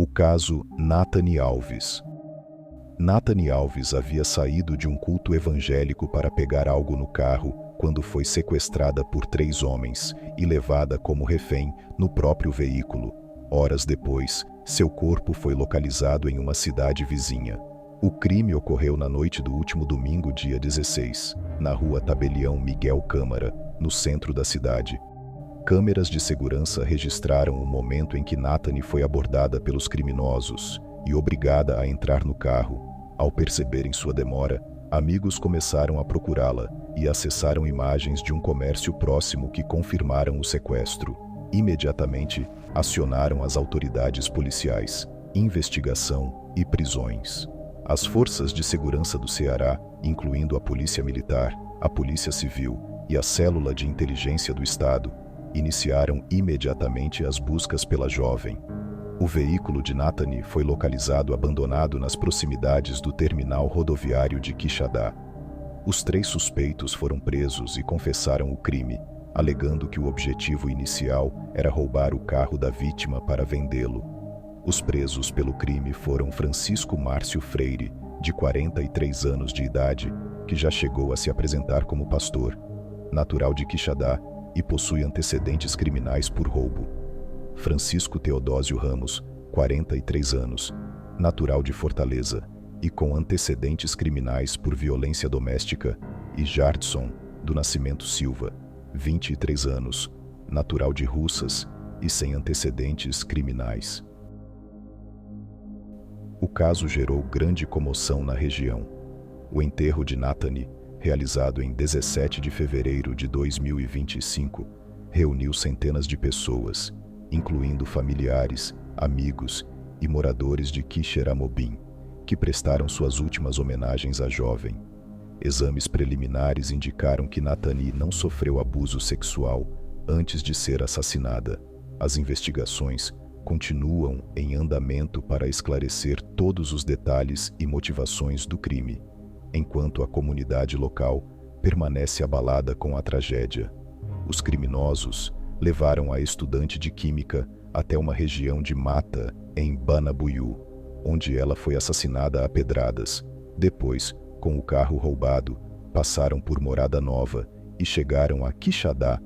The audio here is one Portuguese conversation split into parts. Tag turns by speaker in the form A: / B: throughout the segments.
A: O caso Nathani Alves. Nathani Alves havia saído de um culto evangélico para pegar algo no carro quando foi sequestrada por 3 homens e levada como refém no próprio veículo. Horas depois, seu corpo foi localizado em uma cidade vizinha. O crime ocorreu na noite do último domingo, dia 16, na rua Tabelião Miguel Câmara, no centro da cidade. Câmeras de segurança registraram o momento em que Nathani foi abordada pelos criminosos e obrigada a entrar no carro. Ao perceberem sua demora, amigos começaram a procurá-la e acessaram imagens de um comércio próximo que confirmaram o sequestro. Imediatamente, acionaram as autoridades policiais, investigação e prisões. As forças de segurança do Ceará, incluindo a Polícia Militar, a Polícia Civil e a Célula de Inteligência do Estado, iniciaram imediatamente as buscas pela jovem. O veículo de Nathani foi localizado abandonado nas proximidades do terminal rodoviário de Quixadá. Os 3 suspeitos foram presos e confessaram o crime, alegando que o objetivo inicial era roubar o carro da vítima para vendê-lo. Os presos pelo crime foram Francisco Márcio Freire, de 43 anos de idade, que já chegou a se apresentar como pastor, natural de Quixadá e possui antecedentes criminais por roubo. Francisco Teodósio Ramos, 43 anos, natural de Fortaleza e com antecedentes criminais por violência doméstica, e Jardson do Nascimento Silva, 23 anos, natural de Russas e sem antecedentes criminais. O caso gerou grande comoção na região. O enterro de Nathani, realizado em 17 de fevereiro de 2025, reuniu centenas de pessoas, incluindo familiares, amigos e moradores de Quixeramobim, que prestaram suas últimas homenagens à jovem. Exames preliminares indicaram que Nathani não sofreu abuso sexual antes de ser assassinada. As investigações continuam em andamento para esclarecer todos os detalhes e motivações do crime, enquanto a comunidade local permanece abalada com a tragédia. Os criminosos levaram a estudante de química até uma região de mata em Banabuiú, onde ela foi assassinada a pedradas. Depois, com o carro roubado, passaram por Morada Nova e chegaram a Quixadá,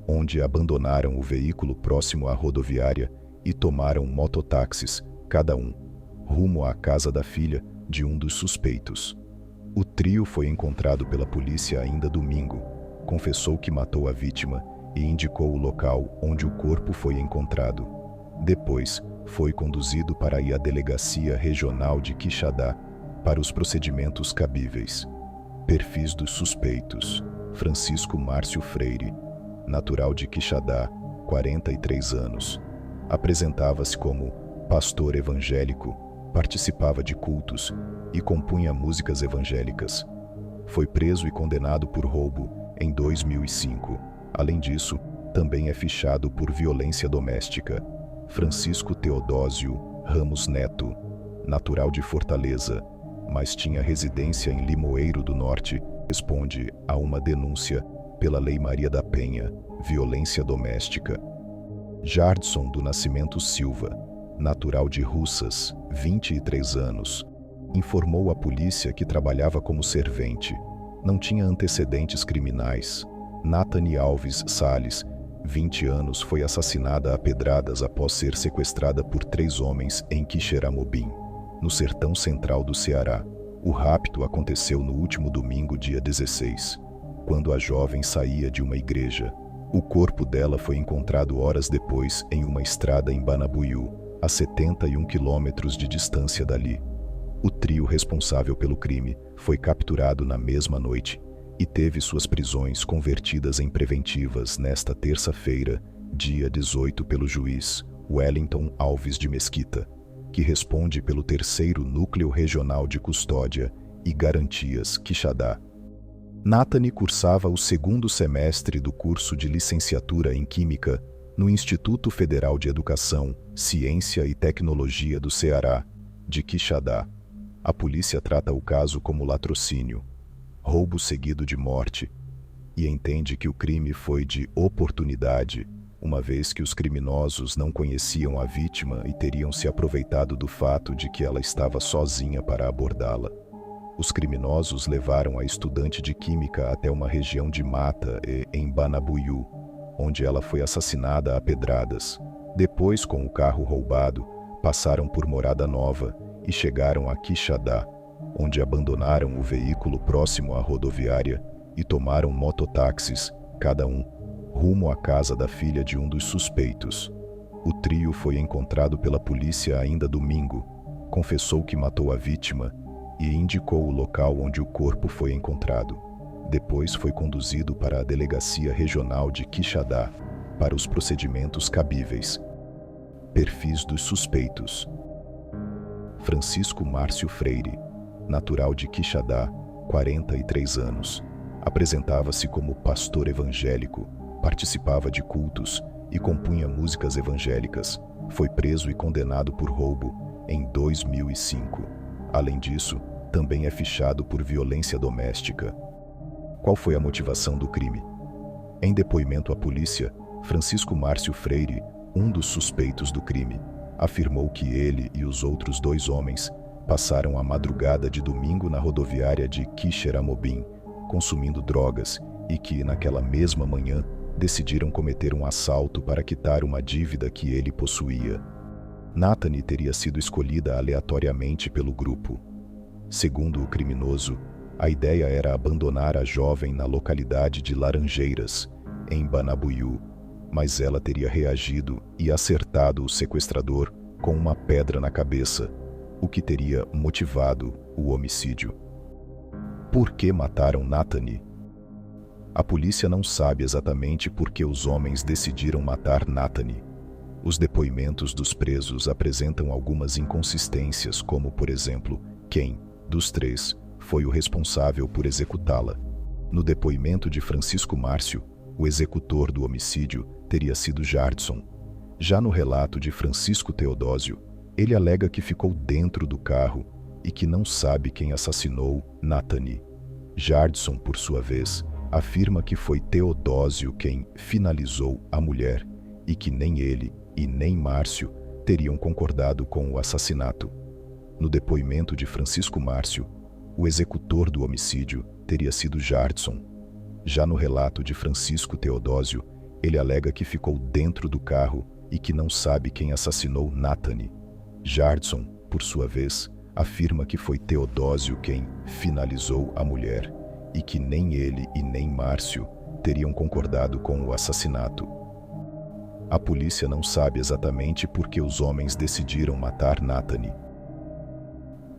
A: onde abandonaram o veículo próximo à rodoviária e tomaram mototáxis, cada um, rumo à casa da filha de um dos suspeitos. O trio foi encontrado pela polícia ainda domingo, confessou que matou a vítima e indicou o local onde o corpo foi encontrado. Depois, foi conduzido para a Delegacia Regional de Quixadá para os procedimentos cabíveis. Perfis dos suspeitos: Francisco Márcio Freire, natural de Quixadá, 43 anos. Apresentava-se como pastor evangélico, participava de cultos e compunha músicas evangélicas. Foi preso e condenado por roubo em 2005. Além disso, também é fichado por violência doméstica. Francisco Teodósio Ramos Neto, natural de Fortaleza, mas tinha residência em Limoeiro do Norte, responde a uma denúncia pela Lei Maria da Penha, violência doméstica. Jardson do Nascimento Silva, natural de Russas, 23 anos, informou à polícia que trabalhava como servente. Não tinha antecedentes criminais. Nathani Alves Salles, 20 anos, foi assassinada a pedradas após ser sequestrada por 3 homens em Quixeramobim, no sertão central do Ceará. O rapto aconteceu no último domingo, dia 16, quando a jovem saía de uma igreja. O corpo dela foi encontrado horas depois em uma estrada em Banabuiú, a 71 quilômetros de distância dali. O trio responsável pelo crime foi capturado na mesma noite e teve suas prisões convertidas em preventivas nesta terça-feira, dia 18, pelo juiz Wellington Alves de Mesquita, que responde pelo 3º Núcleo Regional de Custódia e Garantias Quixadá. Nathani cursava o 2º semestre do curso de licenciatura em Química no Instituto Federal de Educação, Ciência e Tecnologia do Ceará, de Quixadá. A polícia trata o caso como latrocínio, roubo seguido de morte, e entende que o crime foi de oportunidade, uma vez que os criminosos não conheciam a vítima e teriam se aproveitado do fato de que ela estava sozinha para abordá-la. Os criminosos levaram a estudante de química até uma região de mata em Banabuiú, onde ela foi assassinada a pedradas. Depois, com o carro roubado, passaram por Morada Nova e chegaram a Quixadá, onde abandonaram o veículo próximo à rodoviária e tomaram mototáxis, cada um, rumo à casa da filha de um dos suspeitos. O trio foi encontrado pela polícia ainda domingo, confessou que matou a vítima e indicou o local onde o corpo foi encontrado. Depois foi conduzido para a Delegacia Regional de Quixadá para os procedimentos cabíveis. Perfis dos suspeitos: Francisco Márcio Freire, natural de Quixadá, 43 anos. Apresentava-se como pastor evangélico, participava de cultos e compunha músicas evangélicas. Foi preso e condenado por roubo em 2005. Além disso, também é fichado por violência doméstica. Qual foi a motivação do crime? Em depoimento à polícia, Francisco Márcio Freire, um dos suspeitos do crime, afirmou que ele e os outros 2 homens passaram a madrugada de domingo na rodoviária de Quixeramobim, consumindo drogas, e que, naquela mesma manhã, decidiram cometer um assalto para quitar uma dívida que ele possuía. Nathani teria sido escolhida aleatoriamente pelo grupo. Segundo o criminoso, a ideia era abandonar a jovem na localidade de Laranjeiras, em Banabuiú, mas ela teria reagido e acertado o sequestrador com uma pedra na cabeça, o que teria motivado o homicídio. Por que mataram Nathani? A polícia não sabe exatamente por que os homens decidiram matar Nathani. Os depoimentos dos presos apresentam algumas inconsistências, como, por exemplo, quem, dos 3, foi o responsável por executá-la. No depoimento de Francisco Márcio, o executor do homicídio teria sido Jardson. Já no relato de Francisco Teodósio, ele alega que ficou dentro do carro e que não sabe quem assassinou Nathani. Jardson, por sua vez, afirma que foi Teodósio quem finalizou a mulher e que nem ele e nem Márcio teriam concordado com o assassinato. No depoimento de Francisco Márcio, o executor do homicídio teria sido Jardson. Já no relato de Francisco Teodósio, ele alega que ficou dentro do carro e que não sabe quem assassinou Nathani. Jardson, por sua vez, afirma que foi Teodósio quem finalizou a mulher e que nem ele e nem Márcio teriam concordado com o assassinato. A polícia não sabe exatamente por que os homens decidiram matar Nathani.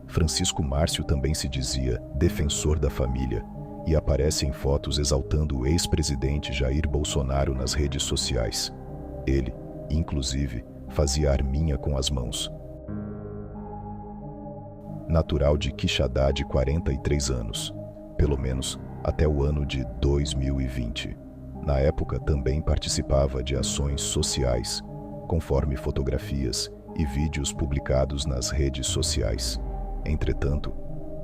A: Francisco Márcio também se dizia defensor da família e aparece em fotos exaltando o ex-presidente Jair Bolsonaro nas redes sociais. Ele, inclusive, fazia arminha com as mãos. Natural de Quixadá, de 43 anos, pelo menos até o ano de 2020. Na época também participava de ações sociais, conforme fotografias e vídeos publicados nas redes sociais. Entretanto,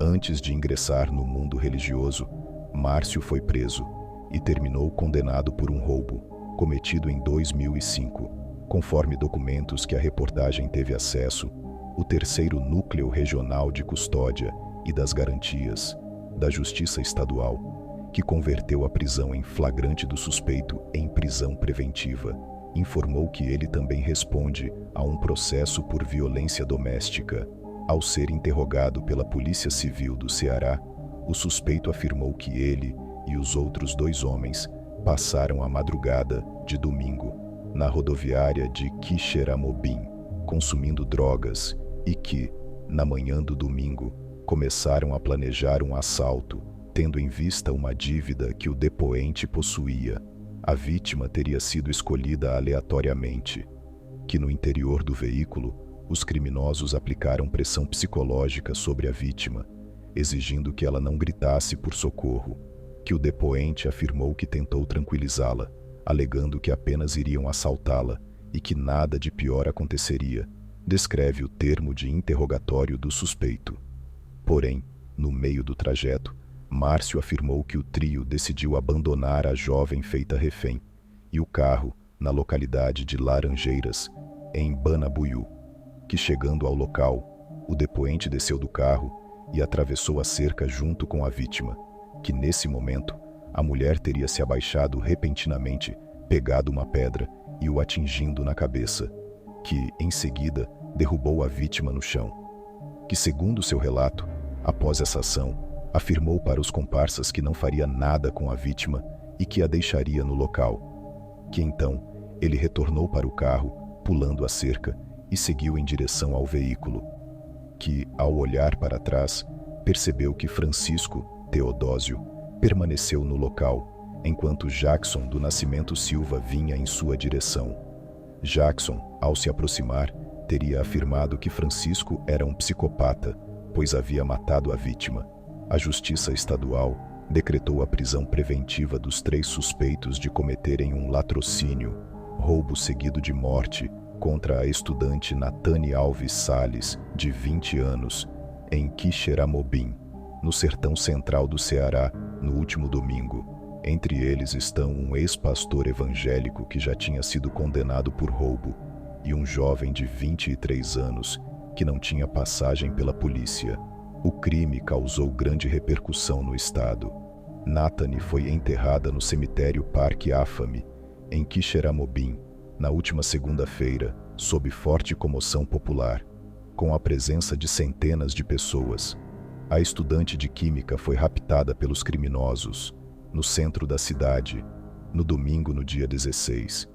A: antes de ingressar no mundo religioso, Márcio foi preso e terminou condenado por um roubo, cometido em 2005. Conforme documentos que a reportagem teve acesso, o terceiro Núcleo Regional de Custódia e das Garantias da Justiça Estadual, que converteu a prisão em flagrante do suspeito em prisão preventiva, informou que ele também responde a um processo por violência doméstica. Ao ser interrogado pela Polícia Civil do Ceará, o suspeito afirmou que ele e os outros 2 homens passaram a madrugada de domingo na rodoviária de Quixeramobim, consumindo drogas, e que, na manhã do domingo, começaram a planejar um assalto, tendo em vista uma dívida que o depoente possuía. A vítima teria sido escolhida aleatoriamente, que no interior do veículo, os criminosos aplicaram pressão psicológica sobre a vítima, exigindo que ela não gritasse por socorro, que o depoente afirmou que tentou tranquilizá-la, alegando que apenas iriam assaltá-la e que nada de pior aconteceria, descreve o termo de interrogatório do suspeito. Porém, no meio do trajeto, Márcio afirmou que o trio decidiu abandonar a jovem feita refém, e o carro na localidade de Laranjeiras, em Banabuiú, que, chegando ao local, o depoente desceu do carro e atravessou a cerca junto com a vítima, que nesse momento a mulher teria se abaixado repentinamente, pegado uma pedra e o atingindo na cabeça, que, em seguida, derrubou a vítima no chão. Que, segundo seu relato, após essa ação, afirmou para os comparsas que não faria nada com a vítima e que a deixaria no local. Que então ele retornou para o carro, pulando a cerca, e seguiu em direção ao veículo. Que, ao olhar para trás, percebeu que Francisco Teodósio permaneceu no local, enquanto Jackson do Nascimento Silva vinha em sua direção. Jackson, ao se aproximar, teria afirmado que Francisco era um psicopata, pois havia matado a vítima. A Justiça Estadual decretou a prisão preventiva dos 3 suspeitos de cometerem um latrocínio, roubo seguido de morte, contra a estudante Natane Alves Sales, de 20 anos, em Quixeramobim, no sertão central do Ceará, no último domingo. Entre eles estão um ex-pastor evangélico que já tinha sido condenado por roubo e um jovem de 23 anos que não tinha passagem pela polícia. O crime causou grande repercussão no estado. Natane foi enterrada no cemitério Parque Afame, em Quixeramobim, na última segunda-feira, sob forte comoção popular, com a presença de centenas de pessoas. A estudante de química foi raptada pelos criminosos, no centro da cidade, no domingo, no dia 16,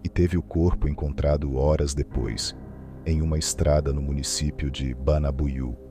A: e teve o corpo encontrado horas depois, em uma estrada no município de Banabuiú.